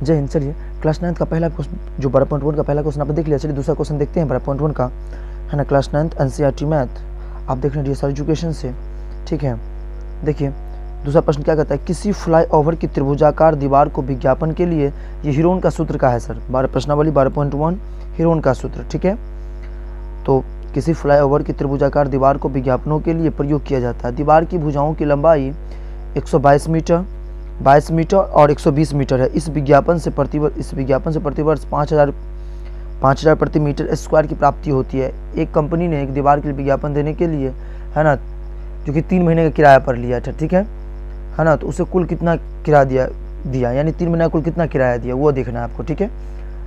जय हिंद। चलिए क्लास 9 का पहला क्वेश्चन, जो 12.1 का पहला क्वेश्चन आपने देख लिया। चलिए दूसरा क्वेश्चन देखते हैं 12.1 का, है ना, क्लास 9 एनसीईआरटी मैथ आप देख रहे हैं DSR एजुकेशन से। ठीक है, देखिए दूसरा प्रश्न क्या कहता है, किसी फ्लाईओवर की त्रिभुजाकार दीवार को विज्ञापन के लिए, ये हीरोन का सूत्र का है सर, 12 प्रश्नावली 12.1 हीरोन का सूत्र। ठीक है, तो किसी फ्लाईओवर की त्रिभुजाकार दीवार को विज्ञापनों के लिए प्रयोग किया जाता है। दीवार की भुजाओं की लंबाई 122 मीटर, 22 मीटर और 120 मीटर है। इस विज्ञापन से प्रतिवर्ष 5000 प्रति मीटर स्क्वायर की प्राप्ति होती है। एक कंपनी ने एक दीवार के लिए विज्ञापन देने के लिए, है ना, जो कि 3 महीने का किराया पर लिया था। ठीक है ना, तो उसे कुल कितना किराया दिया यानी 3 महीने का कुल कितना किराया दिया वो देखना है आपको। ठीक है,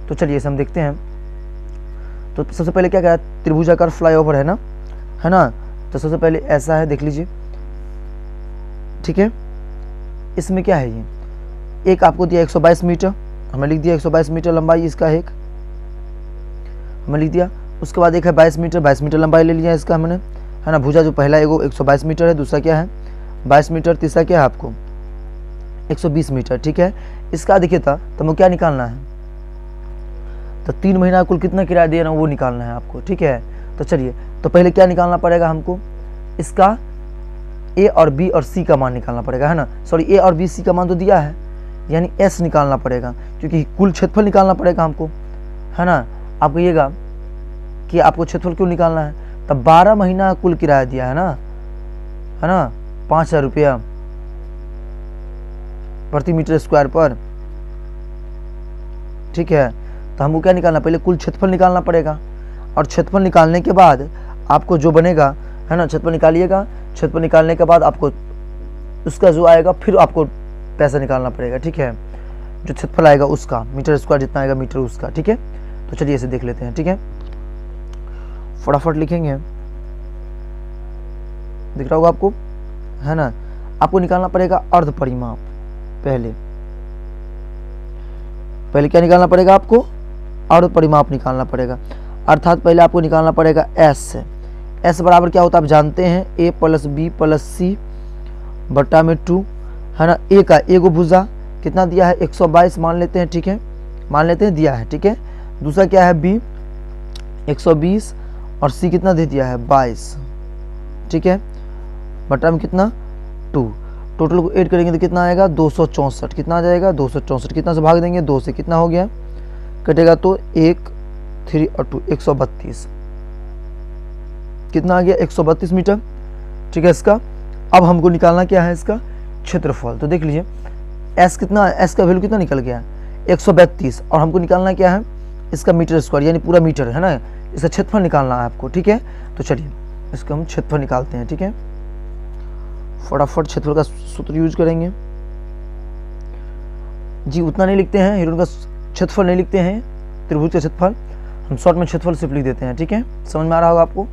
तो चलिए इसे हम देखते हैं। तो सबसे पहले क्या कहा, त्रिभुजाकार फ्लाईओवर है ना, तो सबसे पहले ऐसा है, देख लीजिए। ठीक है, इसमें क्या है, ये एक आपको दिया 122 मीटर, हमें लिख दिया 122 मीटर लंबाई इसका, एक हमें लिख दिया। उसके बाद एक है 22 मीटर लंबाई ले लिया इसका हमने, है ना। भुजा जो पहला एगो 122 मीटर है, दूसरा क्या है 22 मीटर, तीसरा क्या है आपको 120 मीटर। ठीक है, इसका देखिए था तो हमें क्या निकालना है, तो 3 महीना कुल कितना किराया दिया ना वो निकालना है आपको। ठीक है, तो चलिए, तो पहले क्या निकालना पड़ेगा हमको, इसका ए और बी और सी का मान निकालना पड़ेगा, है ना। सॉरी, ए और बी सी का मान तो दिया है, यानी एस निकालना पड़ेगा, क्योंकि कुल क्षेत्रफल निकालना पड़ेगा हमको, है ना। आप कहिएगा कि आपको क्षेत्रफल क्यों निकालना है, तब 12 महीना कुल किराया दिया है ना, 5000 रुपया प्रति मीटर स्क्वायर पर। ठीक है, तो हमको क्या निकालना, पहले कुल क्षेत्रफल निकालना पड़ेगा, और क्षेत्रफल निकालने के बाद आपको जो बनेगा, है ना, क्षेत्रफल निकालिएगा, क्षेत्रफल निकालने के बाद आपको उसका जो आएगा फिर आपको पैसा निकालना पड़ेगा। ठीक है, जो क्षेत्रफल आएगा उसका, मीटर स्क्वायर जितना आएगा मीटर उसका। ठीक है, तो चलिए इसे देख लेते हैं। ठीक है, फटाफट लिखेंगे, दिख रहा होगा आपको, है ना। आपको निकालना पड़ेगा अर्ध परिमाप। पहले क्या निकालना पड़ेगा आपको, अर्ध परिमाप निकालना पड़ेगा, अर्थात पहले आपको निकालना पड़ेगा एस बराबर क्या होता है आप जानते हैं, a + b + c बट्टा में 2, है ना। ए का एगो भुजा कितना दिया है 122 मान लेते हैं। ठीक है, मान लेते हैं दिया है। ठीक है, दूसरा क्या है b 120 और c कितना दे दिया है 22। ठीक है, बट्टा में कितना 2, टोटल को ऐड करेंगे तो कितना आएगा 264। कितना आ जाएगा 264, कितना से भाग देंगे 2 से, कितना हो गया, कटेगा तो 1 3 और 2 132, कितना आ गया 132 मीटर। ठीक है, इसका अब हमको निकालना क्या है, इसका क्षेत्रफल। तो देख लीजिए एस कितना, एस का वैल्यू कितना निकल गया 132, और हमको निकालना क्या है इसका मीटर स्क्वायर, यानी पूरा मीटर, है ना। इसका क्षेत्रफल निकालना है आपको। ठीक है, तो चलिए इसका हम क्षेत्रफल निकालते हैं। ठीक है, फटाफट क्षेत्रफल का सूत्र यूज करेंगे जी। उतना नहीं लिखते हैं, हीरोन का क्षेत्रफल नहीं लिखते हैं, त्रिभुज का क्षेत्रफल हम शॉर्ट में क्षेत्रफल सिर्फ लिख देते हैं। ठीक है, समझ में आ रहा होगा आपको।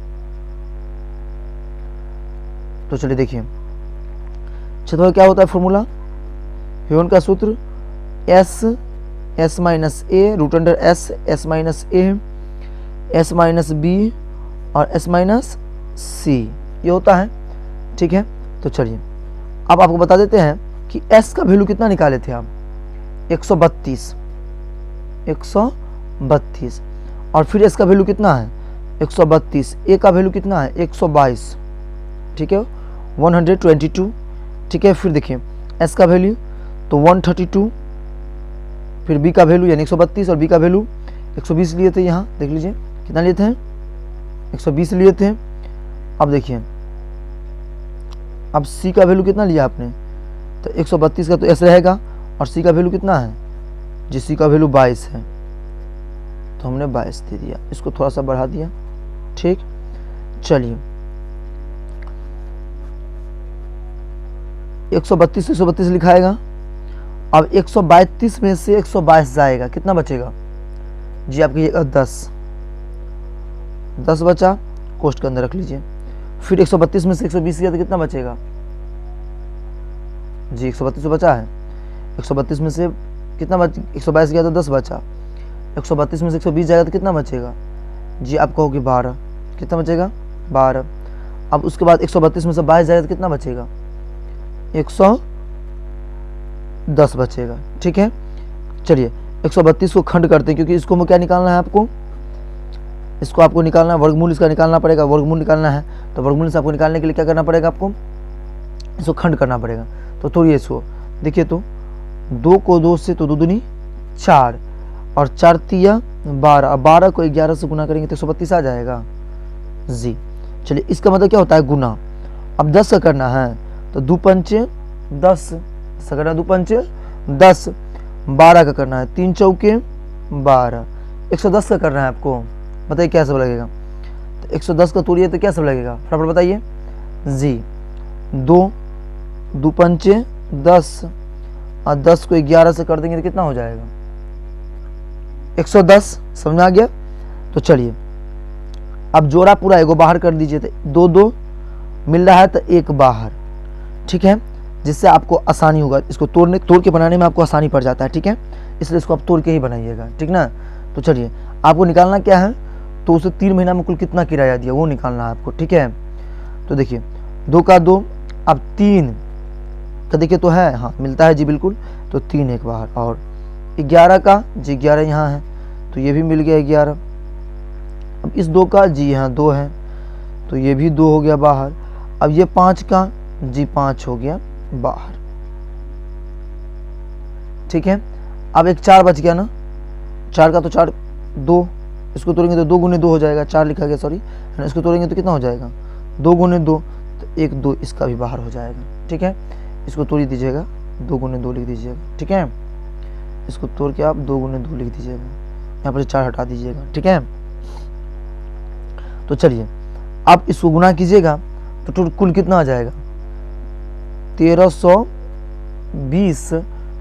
तो चलिए देखिए क्षेत्रफल क्या होता है, फॉर्मूला हीरोन का सूत्र S minus A root under S minus A S minus B और एस माइनस सी, ये होता है। ठीक है, तो चलिए अब आपको बता देते हैं कि s का वैल्यू कितना निकाले थे आप 132, और फिर s का वैल्यू कितना है 132, a का वैल्यू कितना है 122। ठीक है, 122। ठीक है, फिर देखिए s का वैल्यू तो 132, फिर b का वैल्यू यानी 132 और b का वैल्यू 120 लिए थे, यहाँ देख लीजिए कितना लिए थे 120 लिए थे। अब देखिए अब c का वैल्यू कितना लिया आपने, तो 132 का तो s रहेगा, और c का वैल्यू कितना है जी, c का वैल्यू 22 है, तो हमने 22 दे दिया, इसको थोड़ा सा बढ़ा दिया। ठीक, चलिए 132 से 132 लिखाएगा। अब 132 में से 122 जाएगा, कितना बचेगा जी, आप कहिएगा 10 बचा, कोष्ठ के अंदर रख लीजिए। फिर 132 में से 120 गया तो कितना बचेगा जी, 132 बचा है, 132 में से कितना 122 गया तो 10 बचा, 132 में से 120 जाएगा तो कितना बचेगा जी, आप कहोगे 12, कितना बचेगा 12। अब उसके बाद 132 में से 22 जाएगा तो कितना बचेगा 110 बचेगा। ठीक है, चलिए 132 को खंड करते हैं, क्योंकि इसको क्या निकालना है आपको, इसको आपको निकालना है, वर्गमूल इसका निकालना पड़ेगा, वर्गमूल निकालना है तो वर्गमूल से आपको निकालने के लिए क्या करना पड़ेगा, आपको इसको खंड करना पड़ेगा। तो तोड़िए इसको, देखिए तो 2 को 2 से तो 2 दूनी 4 और 4 तिया 12, अब 12 को 11 से गुना करेंगे तो 132 आ जाएगा जी। चलिए इसका मतलब क्या होता है, गुना। अब 10 का करना है तो 2 पंचे 10, करना 2 पंचे 10, 12 का करना है 3 चौके 12, 110 का करना है आपको, बताइए क्या सब लगेगा। तो 110 का तोड़िए तो क्या सब लगेगा, फटाफट बताइए जी। 2 पंचे 10 और 10 को 11 से कर देंगे तो कितना हो जाएगा, 110। समझ में आ गया। तो चलिए अब जोड़ा पूरा एगो बाहर कर दीजिए, तो 2 2 मिल रहा है तो 1 बाहर, ठीक है, जिससे आपको आसानी होगा, इसको तोड़ के बनाने में आपको आसानी पड़ जाता है, ठीक है, इसलिए इसको आप तोड़ के ही बनाइएगा, ठीक ना। तो चलिए आपको निकालना क्या है, तो उसे 3 महीना में कुल कितना किराया दिया वो निकालना है आपको, ठीक है। तो देखिए 2 का 2, अब 3 का देखिए तो है, हाँ मिलता है जी बिल्कुल, तो 3 1 बाहर, और 11 का जी 11 यहाँ है तो ये भी मिल गया 11। अब इस 2 का जी यहाँ 2 है तो ये भी 2 हो गया बाहर। अब ये 5 का जी 5 हो गया बाहर, ठीक है। अब एक 4 बच गया ना, 4 का तो 4 2, इसको तोड़ेंगे तो 2 गुने 2 हो जाएगा, 4 लिखा गया सॉरी, इसको तोड़ेंगे तो कितना हो जाएगा 2 गुने 2, तो 1 2 इसका भी बाहर हो जाएगा, ठीक है। इसको तोड़ दीजिएगा, 2 गुने 2 लिख दीजिएगा, ठीक है। इसको तोड़ के आप 2 गुने 2 लिख दीजिएगा, यहाँ पर 4 हटा दीजिएगा, ठीक है। तो चलिए आप इसको गुना कीजिएगा तो कुल कितना आ जाएगा, 1320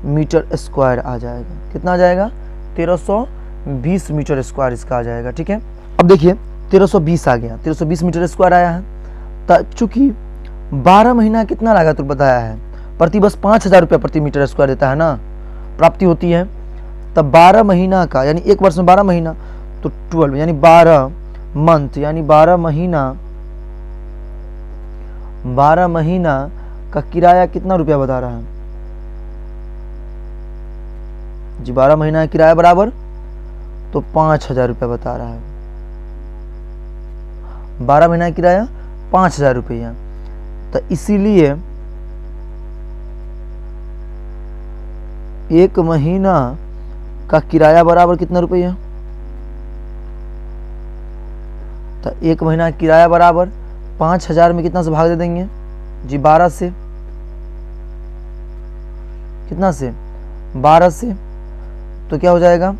मीटर स्क्वायर आ जाएगा। कितना आ जाएगा, 1320 मीटर स्क्वायर इसका आ जाएगा, ठीक है। अब देखिए 1320 आ गया, 1320 मीटर स्क्वायर आया है। चूंकि 12 महीना कितना लागत बताया है, प्रति बस 5000 रुपया प्रति मीटर स्क्वायर देता है ना, प्राप्ति होती है। तब 12 महीना का यानी एक वर्ष में 12 महीना तो 12 यानी 12 मंथ, यानी 12 महीना का किराया कितना रुपया बता रहा है जी, 12 महीना का किराया बराबर तो 5000 रुपया बता रहा है। 12 महीना का किराया 5000 रुपया, तो इसीलिए 1 महीना का किराया बराबर कितना रुपया, तो 1 महीना का किराया बराबर 5000 में कितना से भाग दे देंगे जी, 12 से, कितना से 12 से, तो क्या हो जाएगा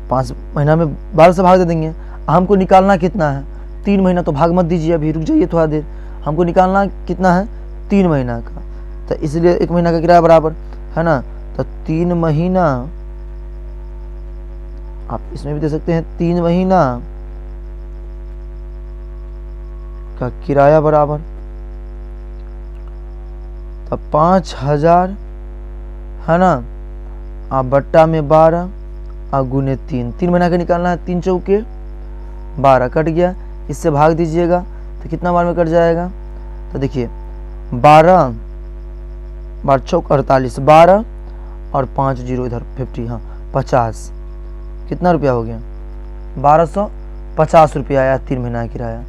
5 महीना में 12 से भाग दे देंगे। हमको निकालना कितना है 3 महीना, तो भाग मत दीजिए अभी, रुक जाइए थोड़ा देर, हमको निकालना कितना है 3 महीना का, तो इसलिए 1 महीना का किराया बराबर है ना, तो 3 महीना, आप इसमें भी दे सकते हैं 3 महीना का किराया बराबर तो 5000 है ना, आप बट्टा में 12 और गुने 3, 3 महीना का निकालना है, 3 चौके 12 कट गया, इससे भाग दीजिएगा तो कितना बार में कट जाएगा, तो देखिए 12 बार चौक 48, 12 और 5 जीरो इधर 50, हाँ 50, कितना रुपया हो गया 1250 रुपया आया 3 महीना का किराया।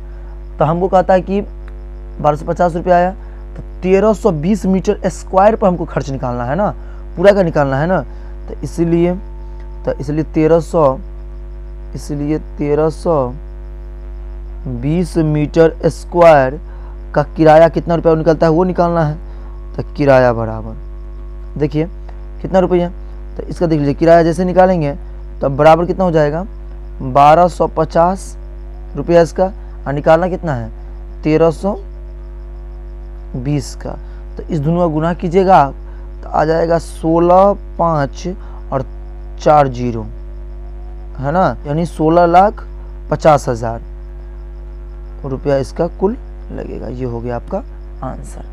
तो हमको कहता है कि 1250 रुपया आया, तो 1320 मीटर स्क्वायर पर हमको खर्च निकालना है ना, पूरा का निकालना है ना, तो इसलिए 1320 मीटर स्क्वायर का किराया कितना रुपया निकलता है वो निकालना है। तो किराया बराबर देखिए कितना रुपया, तो इसका देख लीजिए किराया जैसे निकालेंगे तो बराबर कितना हो जाएगा 1250 रुपया इसका, और निकालना कितना है 1320 का, तो इस दोनों का गुना कीजिएगा तो आ जाएगा 16 5 और 4 जीरो है ना, यानी 16,50,000 रुपया इसका कुल लगेगा। ये हो गया आपका आंसर।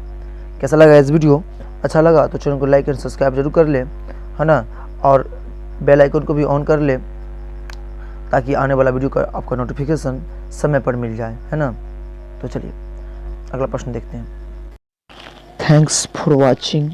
कैसा लगा इस वीडियो, अच्छा लगा तो चैनल को लाइक एंड सब्सक्राइब जरूर कर ले है ना, और बेल आइकन को भी ऑन कर ले ताकि आने वाला वीडियो का आपका नोटिफिकेशन समय पर मिल जाए है ना। तो चलिए अगला प्रश्न देखते हैं। Thanks for watching.